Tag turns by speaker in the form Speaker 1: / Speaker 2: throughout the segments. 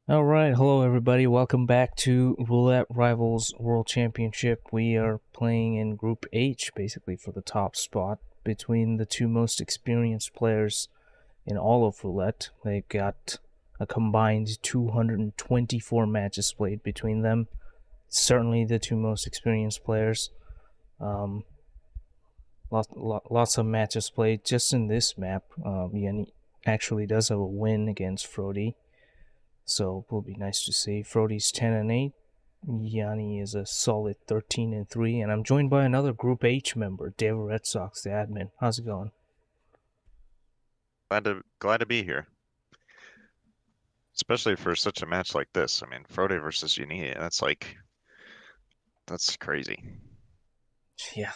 Speaker 1: All right, hello everybody. Welcome back to Roulette Rivals World Championship. We are playing in Group H, basically for the top spot between the two most experienced players in all of Roulette. They've got a combined 224 matches played between them. Certainly the two most experienced players. Um, lots of matches played just in this map. Yannini actually does have a win against Frote. So it will be nice to see. Frote's 10-8. Yanni is a solid 13-3, and I'm joined by another Group H member, Dave Red Sox, the admin. How's it going?
Speaker 2: Glad to be here, especially for such a match like this. I mean, Frote versus Yannini, that's crazy.
Speaker 1: Yeah.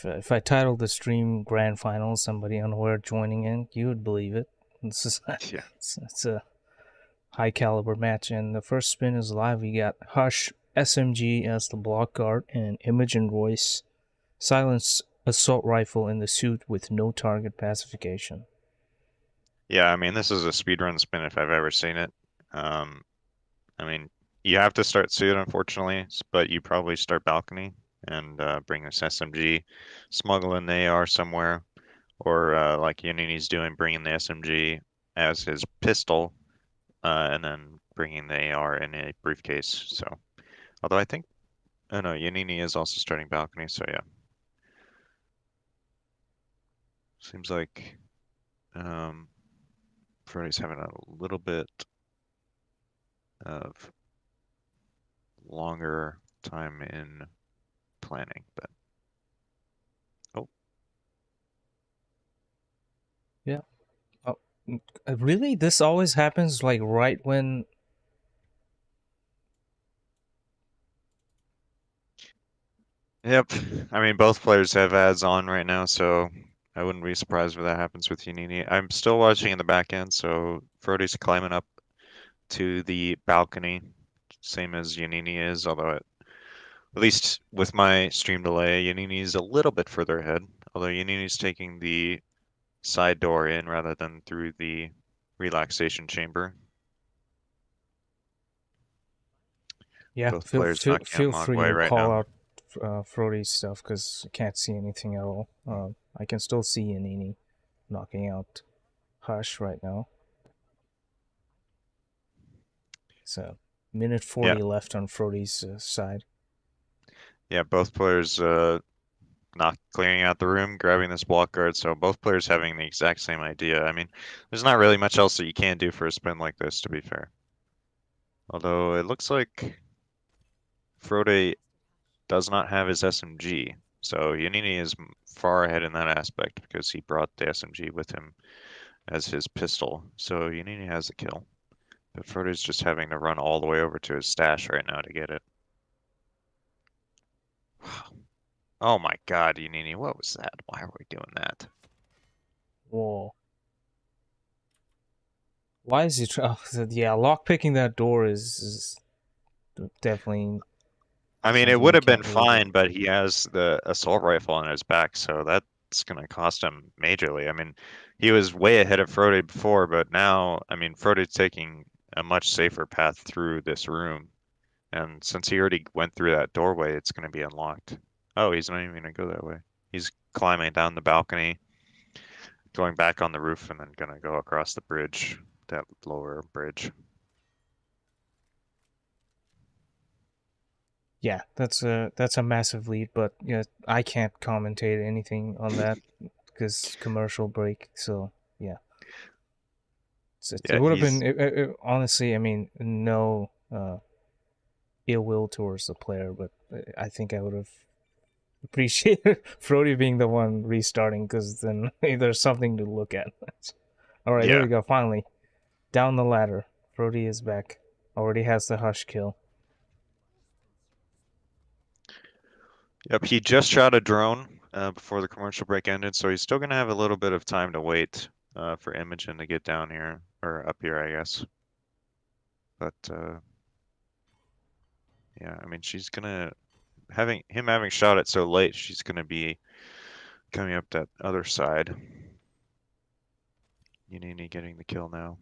Speaker 1: If I titled the stream Grand Final, somebody unaware joining in, you would believe it. This is
Speaker 2: Yeah,
Speaker 1: it's a high caliber match, and the first spin is live. We got Hush SMG as the block guard and Imogen Royce silence assault rifle in the suit with no target pacification.
Speaker 2: yeah. I mean, this is a speedrun spin if I've ever seen it. Um, I mean, you have to start suit, unfortunately, but you probably start balcony and bring this SMG, smuggle in the AR somewhere, or like Yannini's doing, bringing the SMG as his pistol, and then bringing the AR in a briefcase. So, although I think, oh no, Yannini is also starting balcony, so yeah. Seems like um, Freddy's having a little bit of longer time in planning, but oh,
Speaker 1: Yeah. Oh, really? This always happens like right when.
Speaker 2: yep. I mean, both players have ads on right now, so I wouldn't be surprised if that happens with Yannini. I'm still watching in the back end, so Frody's climbing up to the balcony, same as Yannini is, although at least with my stream delay, Yannini is a little bit further ahead, although Yannini's taking the side door in rather than through the relaxation chamber.
Speaker 1: Yeah,
Speaker 2: Both
Speaker 1: feel
Speaker 2: players
Speaker 1: feel
Speaker 2: knocking out
Speaker 1: feel free
Speaker 2: Mogwai
Speaker 1: to
Speaker 2: right
Speaker 1: call
Speaker 2: now.
Speaker 1: out Frody's stuff because I can't see anything at all. I can still see Yannini knocking out Hush right now. So minute
Speaker 2: Yeah,
Speaker 1: 40 left on Frody's side.
Speaker 2: yeah, both players not clearing out the room, grabbing this block guard, so both players having the exact same idea. I mean, there's not really much else that you can do for a spin like this, to be fair. Although it looks like Frode does not have his SMG, so Yannini is far ahead in that aspect because he brought the SMG with him as his pistol. So Yannini has the kill. But Frodo's just having to run all the way over to his stash right now to get it. Oh my God, Yannini, what was that? Why are we doing that?
Speaker 1: Whoa. Why is he trying? Yeah, lockpicking that door is definitely
Speaker 2: I mean, it
Speaker 1: something
Speaker 2: would
Speaker 1: you
Speaker 2: have been
Speaker 1: can't really do.
Speaker 2: fine, but he has the assault rifle on his back, so that's going to cost him majorly. I mean, he was way ahead of Frode before, but now, I mean, Frode's taking a much safer path through this room. And since he already went through that doorway, it's going to be unlocked. Oh, he's not even going to go that way. He's climbing down the balcony, going back on the roof, and then going to go across the bridge, that lower bridge.
Speaker 1: Yeah, that's a massive lead, but yeah, I can't commentate anything on that because commercial break. So yeah, it
Speaker 2: Yeah,
Speaker 1: would have been
Speaker 2: he's
Speaker 1: honestly. I mean, no ill will towards the player, but I think I would have appreciated Frody being the one restarting because then there's something to look at. All right, here
Speaker 2: yeah.
Speaker 1: we go. Finally, down the ladder. Frody is back. Already has the hush kill.
Speaker 2: Yep, he just shot a drone before the commercial break ended, so he's still going to have a little bit of time to wait for Imogen to get down here, or up here, I guess. But yeah, I mean, she's gonna having shot it so late, she's gonna be coming up that other side. Yannini getting the kill now.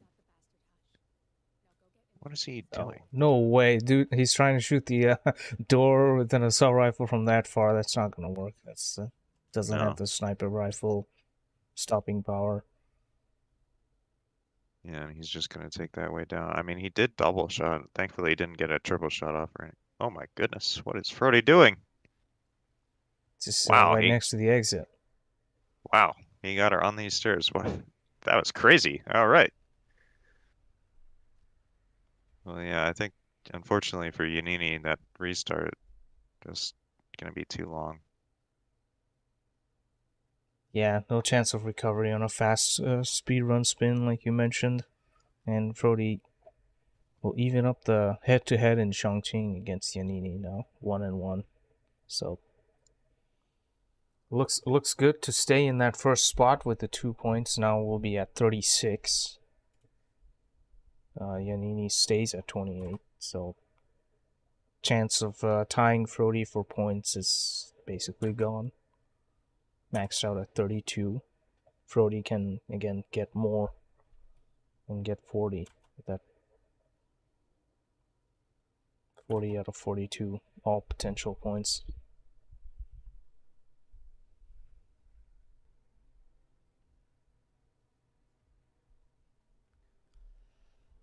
Speaker 2: What is he
Speaker 1: Oh,
Speaker 2: doing?
Speaker 1: no way, dude. He's trying to shoot the door with an assault rifle from that far. That's not gonna work. That's doesn't have
Speaker 2: No.
Speaker 1: the sniper rifle stopping power.
Speaker 2: Yeah, and he's just gonna take that way down. I mean, he did double shot. Thankfully, he didn't get a triple shot off, right? Oh my goodness, what is Frote doing?
Speaker 1: Just
Speaker 2: Wow,
Speaker 1: right
Speaker 2: he
Speaker 1: next to the exit.
Speaker 2: wow, he got her on these stairs. What? That was crazy. All right. Well, yeah, I think unfortunately for Yannini, that restart is gonna be too long.
Speaker 1: Yeah, no chance of recovery on a fast speed run spin like you mentioned. And Frody will even up the head to head in Chongqin against Yannini now, 1-1. So looks good to stay in that first spot with the 2 points. Now we'll be at 36. Yannini stays at 28. So chance of tying Frody for points is basically gone. Maxed out at 32. Frody can again get more and get 40 with that 40 out of 42, all potential points.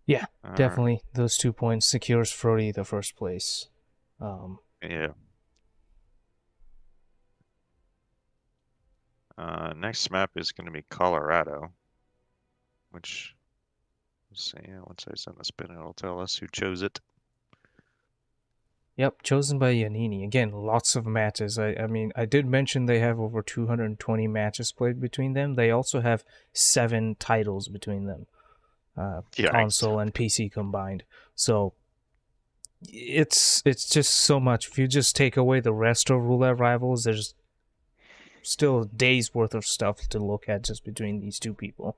Speaker 1: Yeah,
Speaker 2: Uh,
Speaker 1: definitely those 2 points secures Frody the first place.
Speaker 2: yeah. Next map is gonna be Colorado, which let's see. Yeah, once I send the spin, it'll tell us who chose it.
Speaker 1: Yep, chosen by Yannini. Again, lots of matches. I mean, I did mention they have over 220 matches played between them. They also have 7 titles between them,
Speaker 2: Yeah,
Speaker 1: console and PC combined. So it's just so much. If you just take away the rest of Roulette Rivals, there's still a day's worth of stuff to look at just between these two people.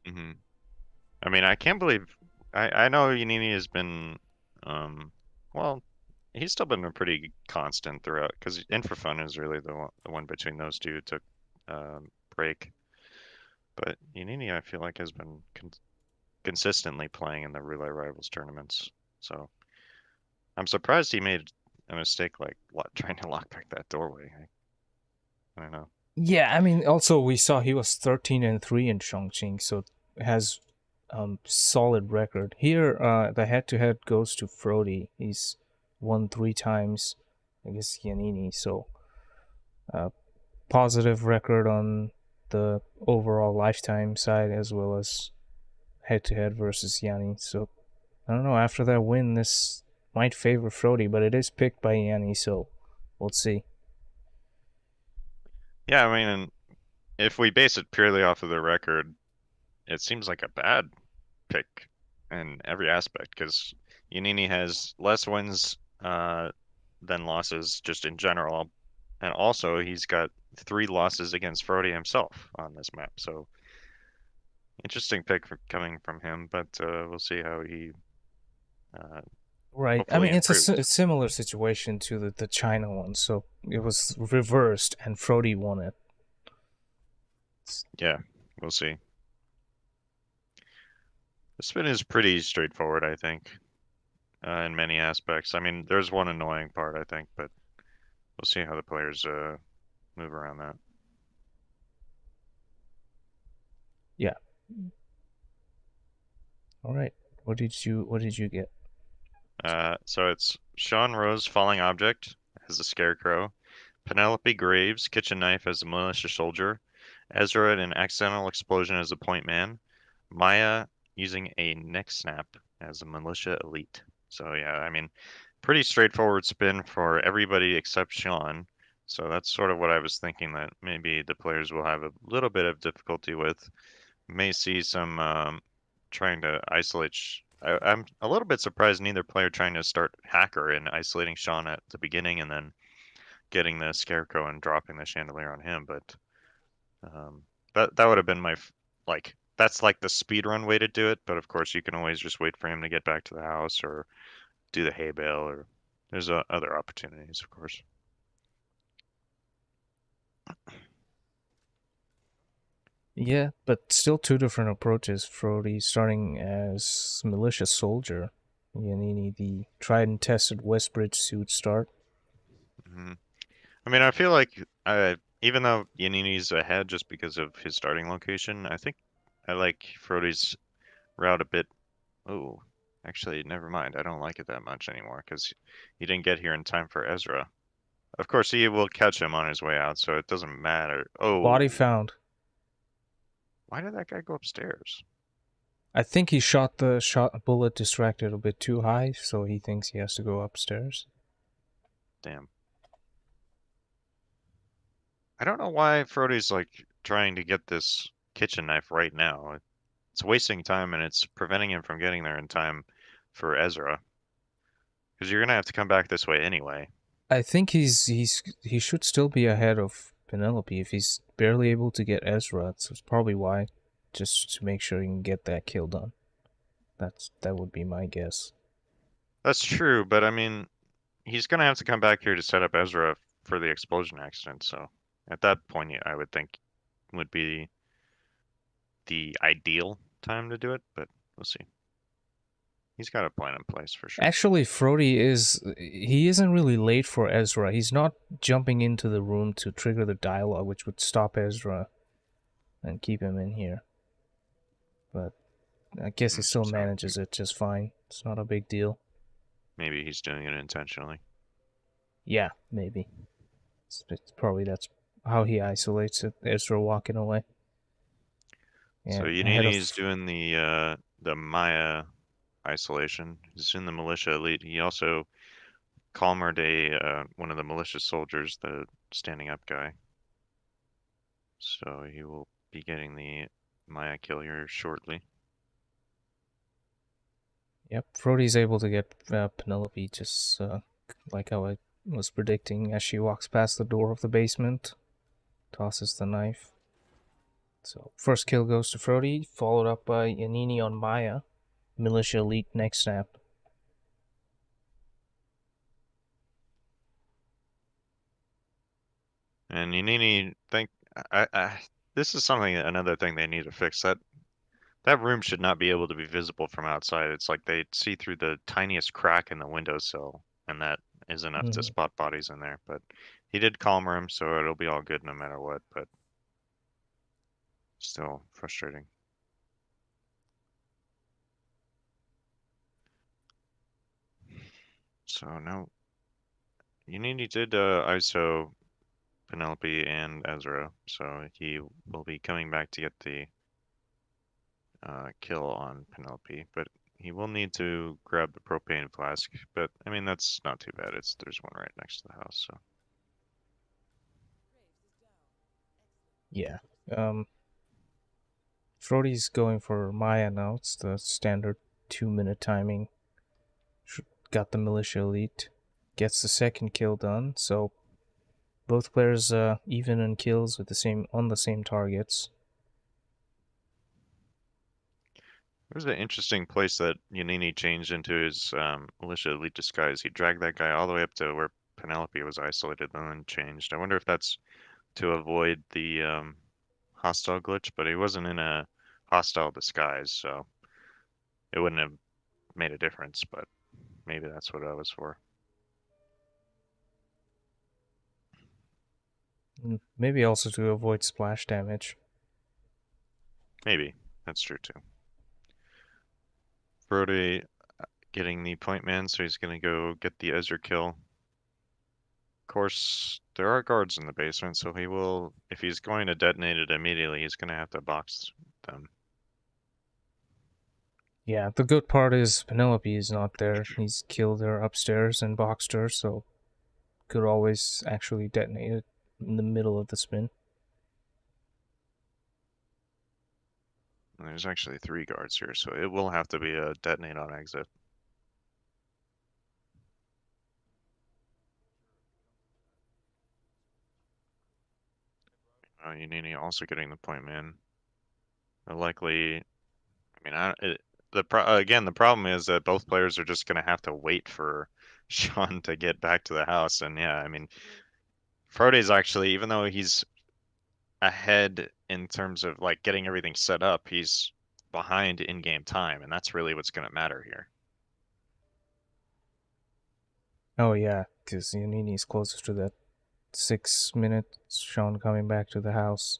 Speaker 2: hmm I mean, I can't believe I know Yannini has been, um, well, he's still been a pretty constant throughout because Infrafun is really the one between those two who took break. But Yannini, I feel like, has been consistently playing in the Relay Rivals tournaments. So I'm surprised he made a mistake like trying to lock back that doorway. I don't know.
Speaker 1: Yeah, I mean, also we saw he was 13-3 in Chongqing, so has solid record. Here, the head-to-head goes to Frody. He's won 3 times against Yannini, so positive record on the overall lifetime side as well as head-to-head versus Yanni. So I don't know. After that win, this might favor Frody, but it is picked by Yanni, so we'll see.
Speaker 2: Yeah, I mean, if we base it purely off of the record, it seems like a bad pick in every aspect because Yannini has less wins than losses just in general, and also he's got 3 losses against Frody himself on this map. So interesting pick coming from him, but we'll see how he uh,
Speaker 1: Right. I
Speaker 2: hopefully
Speaker 1: mean, it's a
Speaker 2: improves.
Speaker 1: similar situation to the China one. So it was reversed, and Frody won it.
Speaker 2: Yeah, we'll see. The spin is pretty straightforward, I think, in many aspects. I mean, there's one annoying part, I think, but we'll see how the players move around that.
Speaker 1: Yeah. All right. What did you get?
Speaker 2: So it's Sean Rose, Falling Object as the Scarecrow, Penelope Graves, Kitchen Knife as the Militia Soldier, Ezra in an Accidental Explosion as the Point Man, Maya using a Neck Snap as the Militia Elite. So yeah, I mean, pretty straightforward spin for everybody except Sean. So that's sort of what I was thinking that maybe the players will have a little bit of difficulty with. May see some trying to isolate. I'm a little bit surprised neither player trying to start Hacker and isolating Sean at the beginning and then getting the Scarecrow and dropping the chandelier on him. But that would have been like that's like the speed run way to do it. But of course, you can always just wait for him to get back to the house or do the hay bale or there's other opportunities, of course.
Speaker 1: Yeah, but still two different approaches. Frote starting as militia soldier, Yannini the tried and tested Westbridge suit start.
Speaker 2: Hmm. I mean, I feel like even though Yannini's ahead just because of his starting location, I think I like Frody's route a bit. Oh, actually, never mind. I don't like it that much anymore because he didn't get here in time for Ezra. Of course, he will catch him on his way out, so it doesn't matter.
Speaker 1: Body
Speaker 2: Oh,
Speaker 1: found.
Speaker 2: why did that guy go upstairs?
Speaker 1: I think he shot the shot bullet distracted a bit too high, so he thinks he has to go upstairs.
Speaker 2: Damn. I don't know why Frody's like trying to get this kitchen knife right now. It's wasting time and it's preventing him from getting there in time for Ezra. Because you're gonna have to come back this way anyway.
Speaker 1: I think he should still be ahead of Penelope if he's barely able to get Ezra. So it's probably why, just to make sure he can get that kill done. That would be my guess.
Speaker 2: That's true, but I mean, he's gonna have to come back here to set up Ezra for the explosion accident. So at that point, I would think would be the ideal time to do it. But we'll see. He's got a plan in place for sure.
Speaker 1: Actually, he isn't really late for Ezra. He's not jumping into the room to trigger the dialogue, which would stop Ezra and keep him in here. But I guess he still
Speaker 2: So
Speaker 1: manages it just fine. It's not a big deal.
Speaker 2: maybe he's doing it intentionally.
Speaker 1: Yeah, maybe. It's probably that's how he isolates it. Ezra walking away.
Speaker 2: So
Speaker 1: Yeah, ahead
Speaker 2: Yannini's
Speaker 1: of.
Speaker 2: doing the Maya isolation. He's in the militia elite. He also calmered one of the militia soldiers, the standing up guy. So he will be getting the Maya kill here shortly.
Speaker 1: Yep, Frody's able to get Penelope just like how I was predicting as she walks past the door of the basement, tosses the knife. So first kill goes to Frody, followed up by Yannini on Maya, militia elite next snap.
Speaker 2: And Yannini, this is another thing they need to fix. That room should not be able to be visible from outside. It's like they see through the tiniest crack in the windowsill, and that is enough to
Speaker 1: Mm-hmm.
Speaker 2: spot bodies in there. But he did calmer him, so it'll be all good no matter what. But still frustrating. So no, Yannini did ISO Penelope and Ezra, so he will be coming back to get the kill on Penelope, but he will need to grab the propane flask. But I mean, that's not too bad. There's one right next to the house, so
Speaker 1: Yeah. Frody's going for Maya now. It's the standard 2 minute timing. Got the militia elite. Gets the second kill done. So both players even in kills with the same targets.
Speaker 2: it was an interesting place that Yannini changed into his militia elite disguise. He dragged that guy all the way up to where Penelope was isolated, and then changed. I wonder if that's to avoid the hostile glitch, but he wasn't in a hostile disguise, so it wouldn't have made a difference. But maybe that's what I was for.
Speaker 1: Maybe also to avoid splash damage.
Speaker 2: Maybe that's true too. Brody getting the point man, so he's gonna go get the Ezra kill. Of course, there are guards in the basement, so he will, if he's going to detonate it immediately, he's gonna have to box them.
Speaker 1: Yeah, the good part is Penelope is not there. He's killed her upstairs and boxed her, so could always actually detonate it in the middle of the spin.
Speaker 2: And there's actually 3 guards here, so it will have to be a detonate on exit. Yannini also getting the point man. Likely, I mean, again, the problem is that both players are just gonna have to wait for Sean to get back to the house, and yeah, I mean, Frode's actually, even though he's ahead in terms of like getting everything set up. He's behind in-game time, and that's really what's going to matter here.
Speaker 1: Oh yeah, because Yannini's closest to that 6 minutes. Sean coming back to the house.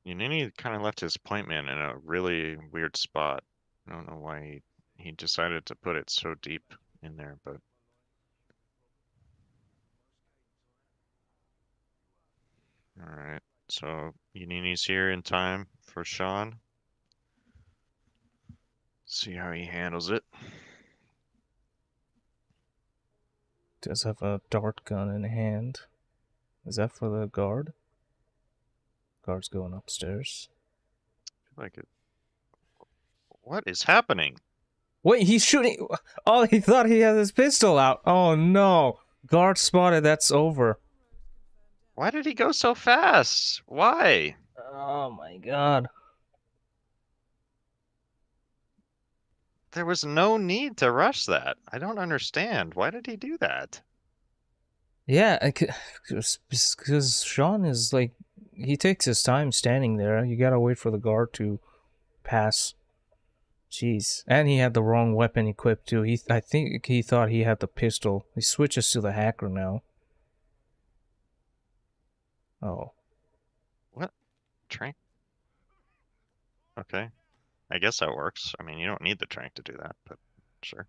Speaker 2: Yannini kind of left his point man in a really weird spot. I don't know why he decided to put it so deep in there, but all right. So Yannini's here in time for Sean. See how he handles it.
Speaker 1: Does have a dart gun in hand. Is that for the guard? Guard's going upstairs.
Speaker 2: Like it. What is happening?
Speaker 1: Wait, he's shooting. Oh, he thought he had his pistol out. Oh no. Guard spotted, that's over.
Speaker 2: Why did he go so fast? Why?
Speaker 1: Oh my god.
Speaker 2: There was no need to rush that. I don't understand. Why did he do that?
Speaker 1: Yeah, because Sean is like, he takes his time standing there. You gotta wait for the guard to pass. Jeez. And he had the wrong weapon equipped too. I think he thought he had the pistol. He switches to the hacker now. Oh.
Speaker 2: What? Trank? Okay. I guess that works. I mean, you don't need the trank to do that, but sure.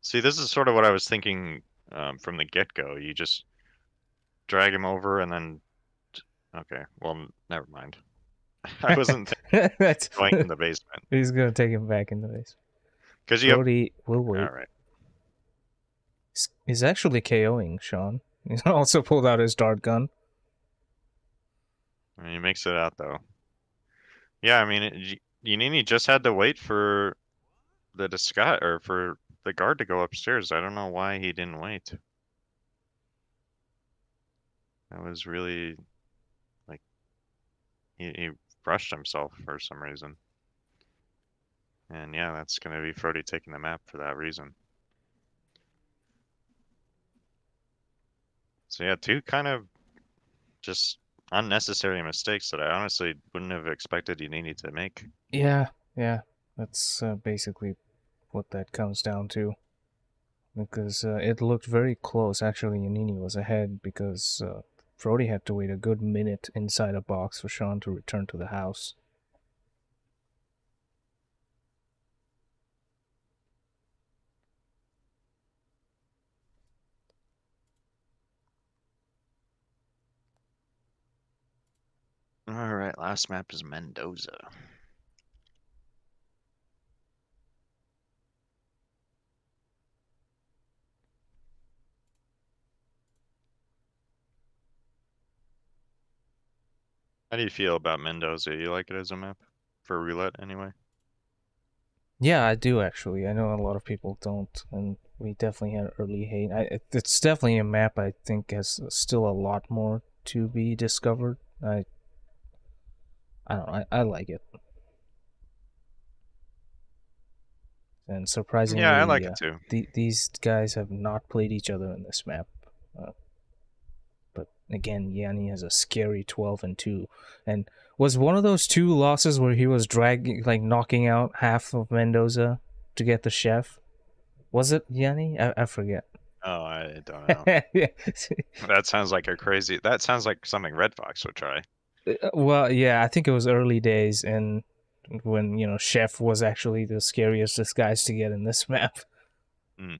Speaker 2: See, this is sort of what I was thinking from the get-go. You just drag him over and then... Okay, well, never mind. I wasn't
Speaker 1: That's
Speaker 2: going in the basement.
Speaker 1: he's gonna take him back in the base.
Speaker 2: Because you have...
Speaker 1: Brody will wait.
Speaker 2: All right.
Speaker 1: He's actually KOing Sean. He's also pulled out his dart gun.
Speaker 2: I mean, he makes it out, though. Yeah, I mean, Yannini just had to wait for the disguise, or for the guard to go upstairs. I don't know why he didn't wait. That was really... Like, he rushed himself for some reason. And yeah, that's going to be Frote taking the map for that reason. So yeah, two kind of just unnecessary mistakes that I honestly wouldn't have expected Yannini to make.
Speaker 1: Yeah, yeah. That's basically what that comes down to. Because it looked very close. Actually, Yannini was ahead because Brody had to wait a good minute inside a box for Sean to return to the house.
Speaker 2: All right, last map is Mendoza. How do you feel about Mendoza? You like it as a map? For roulette, anyway?
Speaker 1: Yeah, I do actually. I know a lot of people don't, and we definitely had early hate. It's definitely a map I think has still a lot more to be discovered. I don't know. I like it, and
Speaker 2: Yeah, I
Speaker 1: surprisingly,
Speaker 2: like it too.
Speaker 1: these guys have not played each other in this map. But again, Yanni has a scary 12-2, and was one of those two losses where he was dragging, like knocking out half of Mendoza to get the chef. Was it Yanni? I forget.
Speaker 2: Oh, I don't know. That sounds like a crazy... That sounds like something Red Fox would try.
Speaker 1: Well, yeah, I think it was early days, and when Chef was actually the scariest disguise to get in this map.
Speaker 2: Mm.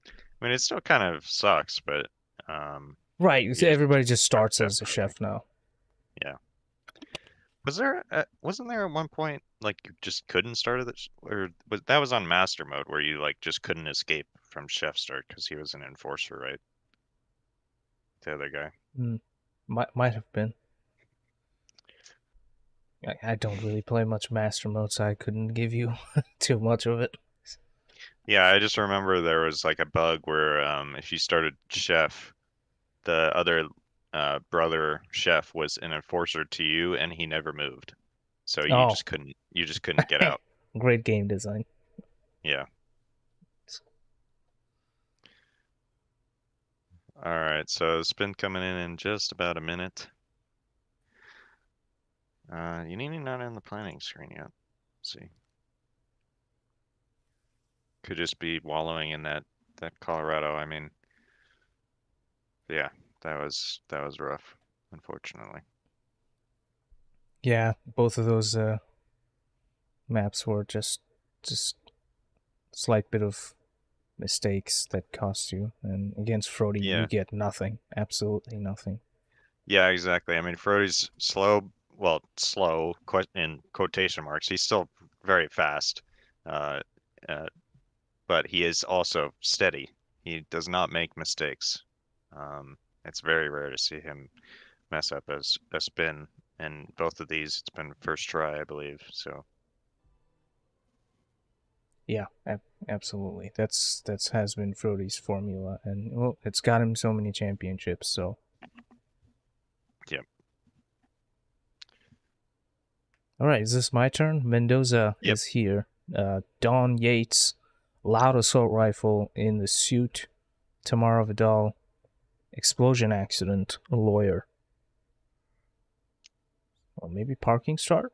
Speaker 2: I mean, it still kind of sucks, but
Speaker 1: Right, so
Speaker 2: you just
Speaker 1: everybody just starts
Speaker 2: step
Speaker 1: as a
Speaker 2: for everything.
Speaker 1: chef now.
Speaker 2: Yeah. Wasn't there at one point like you just couldn't start it, or that was on master mode where you like just couldn't escape from chef start because he was an enforcer, right? The other guy.
Speaker 1: Might have been. I don't really play much master mode, so I couldn't give you too much of it.
Speaker 2: Yeah, I just remember there was like a bug where if you started chef, the other brother chef was an enforcer to you, and he never moved, so
Speaker 1: Oh,
Speaker 2: you just couldn't get out.
Speaker 1: great game design.
Speaker 2: Yeah. All right, so spin coming in just about a minute. Yannini not in the planning screen yet. Let's see. Could just be wallowing in that Colorado. I mean, yeah, that was rough, unfortunately.
Speaker 1: Yeah, both of those maps were just slight bit of mistakes that cost you. And against Frody, you
Speaker 2: Yeah,
Speaker 1: get nothing, absolutely nothing.
Speaker 2: yeah, exactly. I mean, Frote's slow, well, slow in quotation marks. He's still very fast, uh, uh, but he is also steady. He does not make mistakes. Um, it's very rare to see him mess up as a spin. And both of these, it's been first try, I believe. So
Speaker 1: Yeah, absolutely. That's has been Frody's formula, and well, it's got him so many championships. So,
Speaker 2: yeah,
Speaker 1: all right, is this my turn? Mendoza
Speaker 2: yep,
Speaker 1: is here. Don Yates, loud assault rifle in the suit. Tamara Vidal, explosion accident, a lawyer. Or maybe parking start.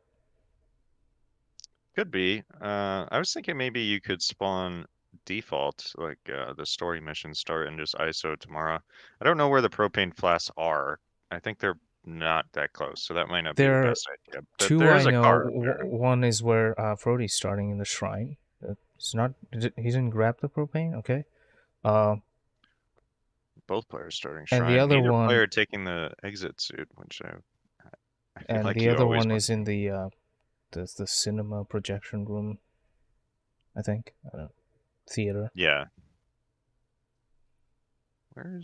Speaker 2: could be. I was thinking maybe you could spawn default, like the story mission start and just ISO tomorrow. I don't know where the propane flasks are. I think they're not that close, so that might not be the
Speaker 1: There are
Speaker 2: best idea. But
Speaker 1: two
Speaker 2: there
Speaker 1: I
Speaker 2: is a
Speaker 1: know.
Speaker 2: car up there.
Speaker 1: One is where Frody's starting in the shrine. It's not. He didn't grab the propane. Okay. Uh,
Speaker 2: Both players starting
Speaker 1: and the
Speaker 2: shrine.
Speaker 1: other
Speaker 2: Neither
Speaker 1: one,
Speaker 2: player taking the exit suit, which I feel
Speaker 1: and
Speaker 2: like
Speaker 1: the
Speaker 2: you
Speaker 1: other
Speaker 2: always
Speaker 1: one
Speaker 2: want
Speaker 1: is
Speaker 2: to
Speaker 1: in
Speaker 2: do.
Speaker 1: the cinema projection room. I think theater.
Speaker 2: Yeah.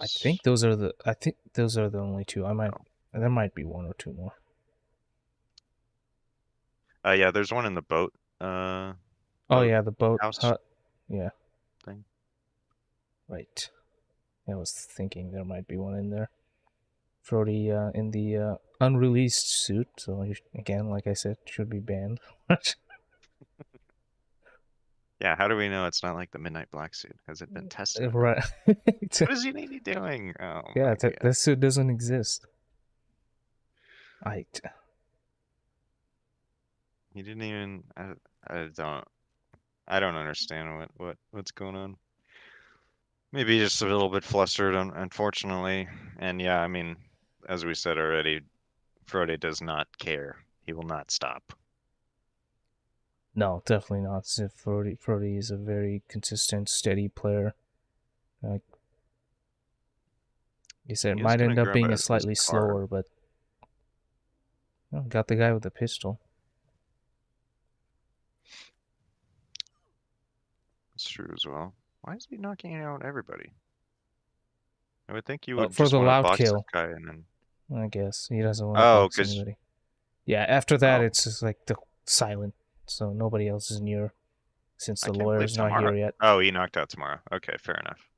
Speaker 1: I think
Speaker 2: Where's
Speaker 1: those are the. I think those are the only two. I might.
Speaker 2: oh.
Speaker 1: There might be one or two more.
Speaker 2: Yeah, there's one in the
Speaker 1: Oh
Speaker 2: boat
Speaker 1: yeah, the boat
Speaker 2: house
Speaker 1: hut. Yeah,
Speaker 2: thing.
Speaker 1: right. I was thinking there might be one in there. Frody in the unreleased suit, so again, like I said, should be banned.
Speaker 2: Yeah, how do we know it's not like the Midnight Black suit? Has it been tested enough?
Speaker 1: Right.
Speaker 2: What is he doing? Oh
Speaker 1: Yeah,
Speaker 2: my god.
Speaker 1: this suit doesn't exist. I
Speaker 2: He didn't even I don't I don't understand what's going on. Maybe just a little bit flustered unfortunately. And yeah, I mean, as we said already, Frode does not care. He will not stop.
Speaker 1: No, definitely not. Frody is a very consistent, steady player. Like you said, it
Speaker 2: He is
Speaker 1: might
Speaker 2: gonna
Speaker 1: end up
Speaker 2: grab
Speaker 1: being a
Speaker 2: his
Speaker 1: slightly
Speaker 2: car.
Speaker 1: slower, but got the guy with the pistol.
Speaker 2: That's true as well. Why is he knocking out everybody? I would think you would
Speaker 1: For
Speaker 2: just
Speaker 1: the
Speaker 2: want to
Speaker 1: loud
Speaker 2: box this
Speaker 1: kill,
Speaker 2: guy and then.
Speaker 1: I guess he doesn't want to
Speaker 2: Oh,
Speaker 1: box
Speaker 2: because
Speaker 1: anybody. Yeah, after that,
Speaker 2: oh,
Speaker 1: it's just like the silent, so nobody else is near since
Speaker 2: I
Speaker 1: the
Speaker 2: can't believe
Speaker 1: lawyer's not
Speaker 2: tomorrow.
Speaker 1: here yet.
Speaker 2: Oh, he knocked out tomorrow. Okay, fair enough.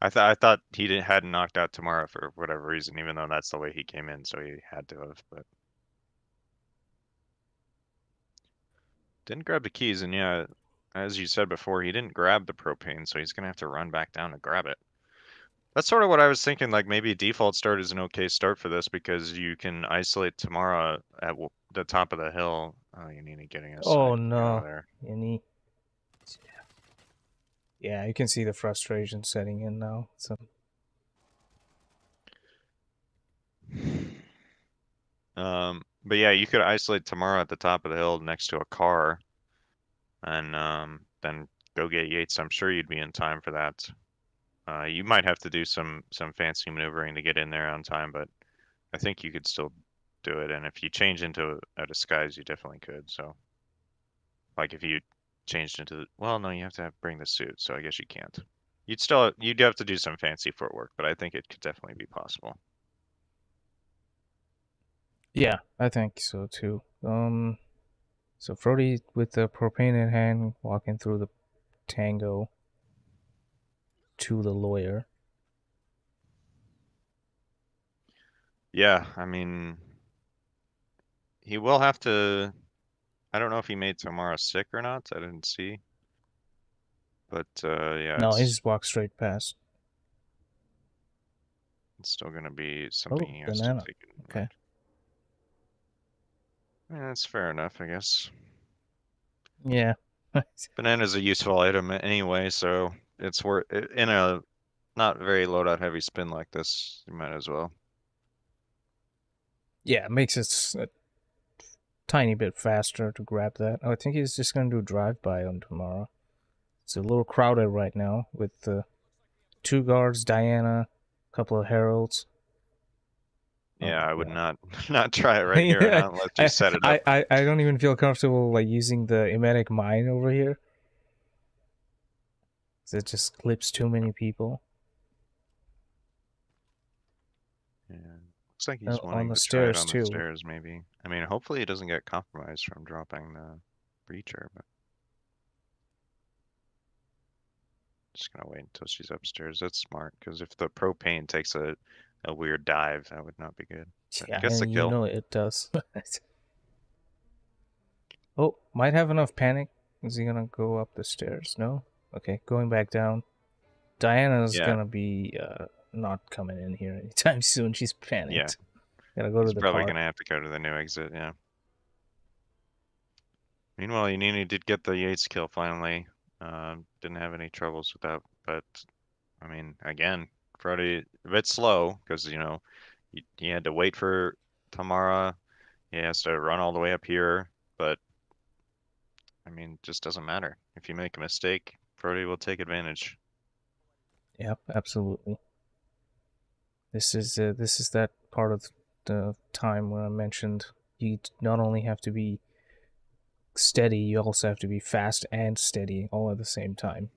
Speaker 2: I thought he hadn't knocked out tomorrow for whatever reason, even though that's the way he came in, so he had to have. But didn't grab the keys, and yeah, as you said before, he didn't grab the propane, so he's gonna have to run back down to grab it. That's sort of what I was thinking. Like maybe default start is an okay start for this because you can isolate Tamara at the top of the hill. Oh, you need to getting
Speaker 1: Oh
Speaker 2: aside out of
Speaker 1: no,
Speaker 2: there.
Speaker 1: Yannini. Yeah, you can see the frustration setting in now. So
Speaker 2: But yeah, you could isolate Tamara at the top of the hill next to a car, and then go get Yates. I'm sure you'd be in time for that. You might have to do some fancy maneuvering to get in there on time, but I think you could still do it. And if you change into a disguise, you definitely could. So, like if you changed into well, no, you have to bring the suit, so I guess you can't. You'd have to do some fancy footwork, but I think it could definitely be possible.
Speaker 1: yeah, I think so too. So Frody with the propane in hand, walking through the tango to the lawyer.
Speaker 2: Yeah, I mean, he will have to. I don't know if he made Tamara sick or not. I didn't see. But yeah,
Speaker 1: No, he
Speaker 2: it's
Speaker 1: just walked straight past.
Speaker 2: It's still going to be something he has
Speaker 1: banana.
Speaker 2: to take in
Speaker 1: Okay.
Speaker 2: mind. Yeah, that's fair enough, I guess.
Speaker 1: Yeah.
Speaker 2: Banana's a useful item anyway, so it's worth in a not very loadout heavy spin like this. You might as well.
Speaker 1: Yeah, it makes it a tiny bit faster to grab that. Oh, I think he's just gonna do drive-by on tomorrow. It's a little crowded right now with 2 guards, Diana, a couple of heralds.
Speaker 2: Yeah,
Speaker 1: Oh
Speaker 2: I would
Speaker 1: god.
Speaker 2: not try it right here,
Speaker 1: Yeah,
Speaker 2: not unless you set it up.
Speaker 1: I don't even feel comfortable like using the emetic mine over here. It just clips too many people.
Speaker 2: Yeah. Looks like he's
Speaker 1: On
Speaker 2: wanting
Speaker 1: the
Speaker 2: to try it
Speaker 1: stairs
Speaker 2: on the
Speaker 1: too.
Speaker 2: stairs, maybe. I mean, hopefully he doesn't get compromised from dropping the breacher, but just gonna wait until she's upstairs. That's smart, because if the propane takes a weird dive, that would not be good. But
Speaker 1: Yeah,
Speaker 2: gets the
Speaker 1: and you
Speaker 2: kill.
Speaker 1: know it does. Oh, might have enough panic. Is he gonna go up the stairs? No? Okay, going back down. Diana's
Speaker 2: Yeah,
Speaker 1: gonna be not coming in here anytime soon. She's
Speaker 2: yeah.
Speaker 1: panicked. Gotta go to
Speaker 2: He's
Speaker 1: the
Speaker 2: probably
Speaker 1: car.
Speaker 2: gonna have to go to the new exit, yeah. Meanwhile, Yannini did get the Yates kill finally. Didn't have any troubles with that, but I mean, again, Frote a bit slow because he had to wait for Tamara. He has to run all the way up here, but I mean, just doesn't matter. If you make a mistake, Frote will take advantage.
Speaker 1: Yep, absolutely. This is that part of the time where I mentioned you not only have to be steady, you also have to be fast and steady all at the same time.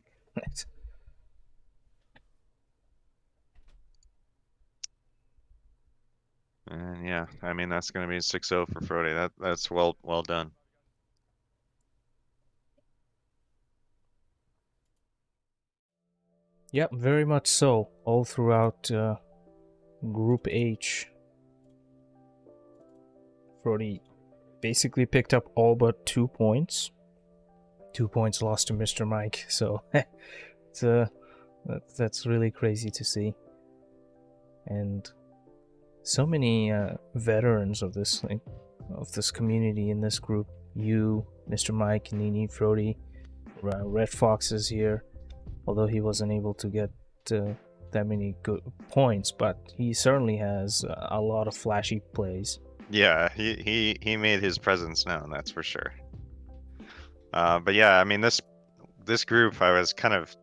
Speaker 2: And yeah, I mean that's going to be 6-0 for Frote. That's well done.
Speaker 1: Yep, very much so. All throughout Group H, Frote basically picked up all but 2 points. 2 points lost to Mr. Mike, so it's that's really crazy to see. And so many veterans of this community in this group. You, Mr. Mike, Nini, Frote, Red Fox is here, although he wasn't able to get that many good points, but he certainly has a lot of flashy plays.
Speaker 2: Yeah, he made his presence known, that's for sure. But yeah, I mean this group, I was kind of,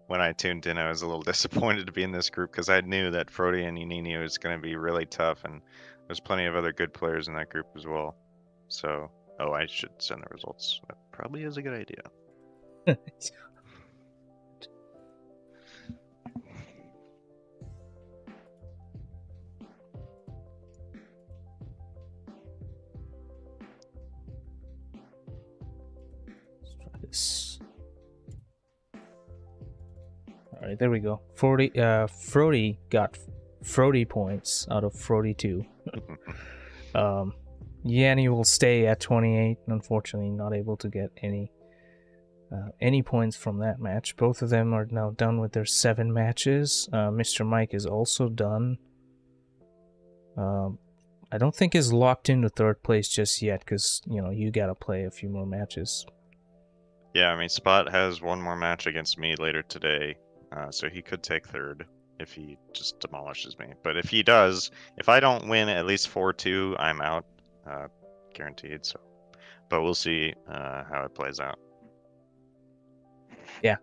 Speaker 2: when I tuned in, I was a little disappointed to be in this group because I knew that Frote and Yannini was going to be really tough, and there's plenty of other good players in that group as well. So, oh, I should send the results. That probably is a good idea.
Speaker 1: Let's try this. All right, there we go. Frote got Frote points out of Frote 2. Yanni will stay at 28. Unfortunately, not able to get any points from that match. Both of them are now done with their 7 matches. Mr. Mike is also done. I don't think is locked into 3rd place just yet because you gotta play a few more matches.
Speaker 2: Yeah, I mean Spot has one more match against me later today, so he could take 3rd if he just demolishes me. But if he does, if I don't win at least 4-2, I'm out, guaranteed. So, but we'll see how it plays out.
Speaker 1: Yeah,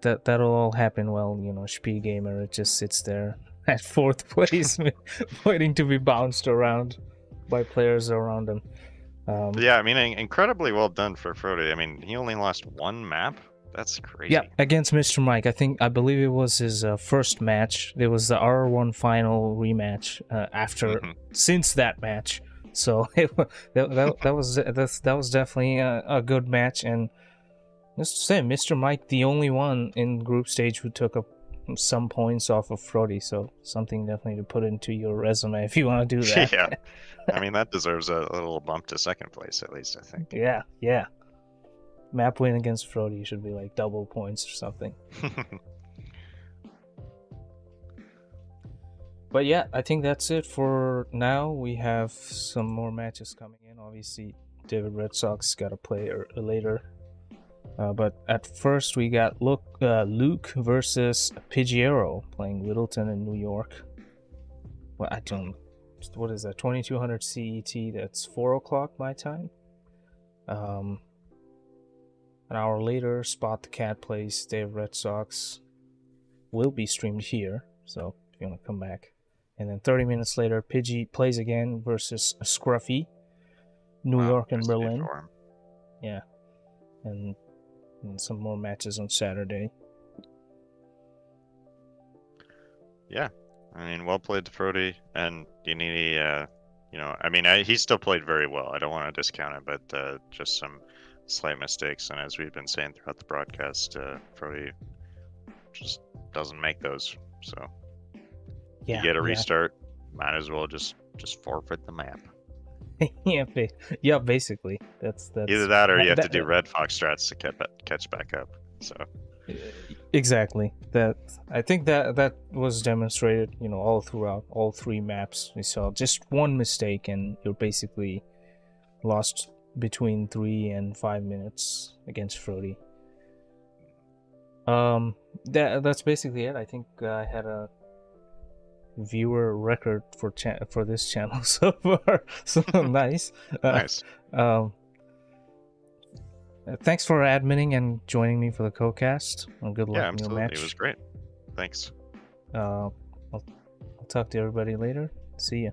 Speaker 1: that'll all happen. Well, Spee Gamer, it just sits there at 4th place, waiting to be bounced around by players around him.
Speaker 2: Yeah, I mean, incredibly well done for Frote. I mean, he only lost 1 map. That's crazy.
Speaker 1: Yeah, against Mr. Mike. I believe it was his first match. There was the R1 final rematch since that match. So that was definitely a good match. And just to say, Mr. Mike, the only one in group stage who took some points off of Frote. So something definitely to put into your resume if you want to do that.
Speaker 2: Yeah, I mean that deserves a little bump to 2nd place at least, I think.
Speaker 1: Yeah. Map win against Frote should be like double points or something. But yeah, I think that's it for now. We have some more matches coming in. Obviously, David Red Sox got to play later. But at first, we got Luke versus Pidgeotto playing Littleton in New York. Well, I don't. What is that? 2200 CET. That's 4 o'clock my time. An hour later, Spot the Cat plays David Red Sox. Will be streamed here, so if you want to come back. And then 30 minutes later, Pidgey plays again versus Scruffy, New York and Berlin. Yeah, and some more matches on Saturday.
Speaker 2: Yeah, I mean, well played to Frote and Yannini. I mean, he still played very well. I don't want to discount it, but just some slight mistakes. And as we've been saying throughout the broadcast, Frote just doesn't make those. So
Speaker 1: Yeah,
Speaker 2: you get a restart, might as well just forfeit the map.
Speaker 1: yeah, basically that's
Speaker 2: either that or you have to do Red Fox strats to catch back up. So
Speaker 1: exactly that. I think that was demonstrated, all throughout all three maps. We saw just one mistake and you're basically lost between 3 and 5 minutes against Frote. That's basically it. I think I had a viewer record for this channel so far. So nice.
Speaker 2: Nice.
Speaker 1: Thanks for adminning and joining me for the co-cast. And good luck in your match.
Speaker 2: It was great. Thanks.
Speaker 1: I'll talk to everybody later. See ya.